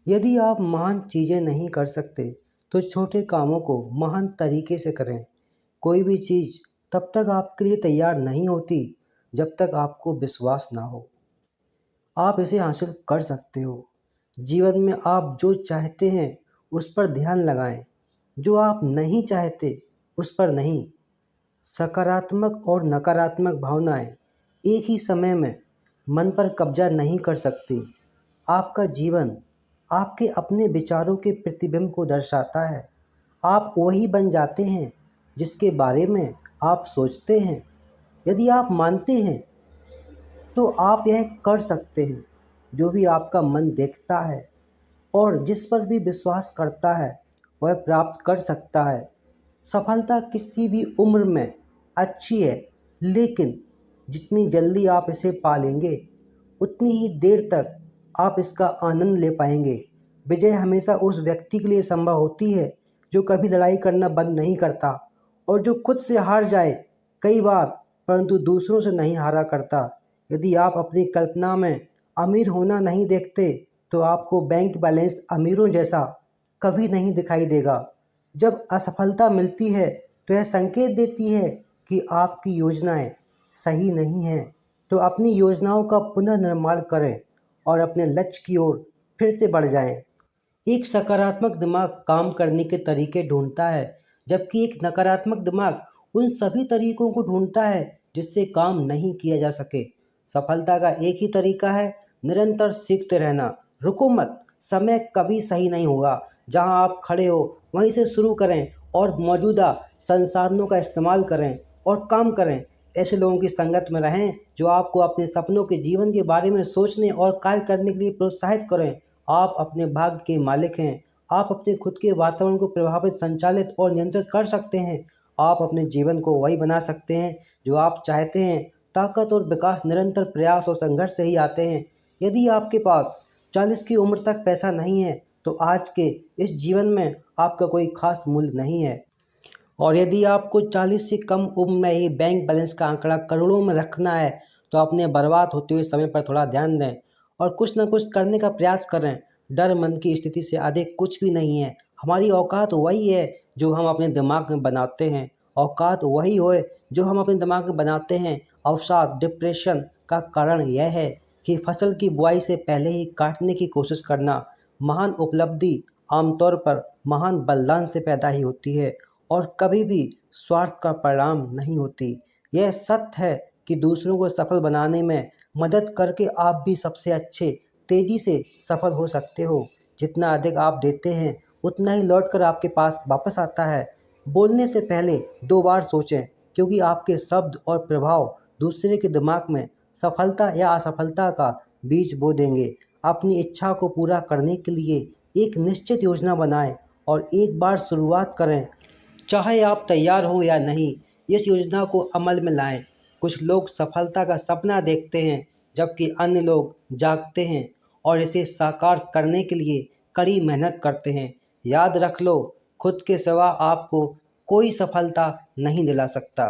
यदि आप महान चीज़ें नहीं कर सकते तो छोटे कामों को महान तरीके से करें। कोई भी चीज़ तब तक आपके लिए तैयार नहीं होती जब तक आपको विश्वास ना हो। आप इसे हासिल कर सकते हो। जीवन में आप जो चाहते हैं उस पर ध्यान लगाएं, जो आप नहीं चाहते उस पर नहीं। सकारात्मक और नकारात्मक भावनाएं एक ही समय में मन पर कब्जा नहीं कर सकती। आपका जीवन आपके अपने विचारों के प्रतिबिंब को दर्शाता है। आप वही बन जाते हैं जिसके बारे में आप सोचते हैं। यदि आप मानते हैं तो आप यह कर सकते हैं। जो भी आपका मन देखता है और जिस पर भी विश्वास करता है वह प्राप्त कर सकता है। सफलता किसी भी उम्र में अच्छी है, लेकिन जितनी जल्दी आप इसे पा लेंगे उतनी ही देर तक आप इसका आनंद ले पाएंगे। विजय हमेशा उस व्यक्ति के लिए संभव होती है जो कभी लड़ाई करना बंद नहीं करता और जो खुद से हार जाए कई बार परंतु दूसरों से नहीं हारा करता। यदि आप अपनी कल्पना में अमीर होना नहीं देखते तो आपको बैंक बैलेंस अमीरों जैसा कभी नहीं दिखाई देगा। जब असफलता मिलती है तो यह संकेत देती है कि आपकी योजनाएं सही नहीं हैं। तो अपनी योजनाओं का पुनर्निर्माण करें और अपने लक्ष्य की ओर फिर से बढ़ जाएं। एक सकारात्मक दिमाग काम करने के तरीके ढूंढता है, जबकि एक नकारात्मक दिमाग उन सभी तरीकों को ढूंढता है जिससे काम नहीं किया जा सके। सफलता का एक ही तरीका है, निरंतर सीखते रहना। रुको मत, समय कभी सही नहीं होगा। जहां आप खड़े हो वहीं से शुरू करें और मौजूदा संसाधनों का इस्तेमाल करें और काम करें। ऐसे लोगों की संगत में रहें जो आपको अपने सपनों के जीवन के बारे में सोचने और कार्य करने के लिए प्रोत्साहित करें। आप अपने भाग्य के मालिक हैं। आप अपने खुद के वातावरण को प्रभावित, संचालित और नियंत्रित कर सकते हैं। आप अपने जीवन को वही बना सकते हैं जो आप चाहते हैं। ताकत और विकास निरंतर प्रयास और संघर्ष से ही आते हैं। यदि आपके पास 40 की उम्र तक पैसा नहीं है तो आज के इस जीवन में आपका कोई खास मूल्य नहीं है। और यदि आपको 40 से कम उम्र में ही बैंक बैलेंस का आंकड़ा करोड़ों में रखना है तो अपने बर्बाद होते हुए समय पर थोड़ा ध्यान दें और कुछ न कुछ करने का प्रयास करें। डर मन की स्थिति से अधिक कुछ भी नहीं है। हमारी औकात वही है जो हम अपने दिमाग में बनाते हैं। औकात वही हो जो हम अपने दिमाग में बनाते हैं। अवसाद, डिप्रेशन का कारण यह है कि फसल की बुआई से पहले ही काटने की कोशिश करना। महान उपलब्धि आमतौर पर महान बलिदान से पैदा ही होती है और कभी भी स्वार्थ का परिणाम नहीं होती। यह सत्य है कि दूसरों को सफल बनाने में मदद करके आप भी सबसे अच्छे तेजी से सफल हो सकते हो। जितना अधिक आप देते हैं उतना ही लौटकर आपके पास वापस आता है। बोलने से पहले 2 बार सोचें, क्योंकि आपके शब्द और प्रभाव दूसरे के दिमाग में सफलता या असफलता का बीज बो देंगे। अपनी इच्छा को पूरा करने के लिए एक निश्चित योजना बनाएं और एक बार शुरुआत करें। चाहे आप तैयार हो या नहीं, इस योजना को अमल में लाएं। कुछ लोग सफलता का सपना देखते हैं जबकि अन्य लोग जागते हैं और इसे साकार करने के लिए कड़ी मेहनत करते हैं। याद रख लो, खुद के सिवा आपको कोई सफलता नहीं दिला सकता।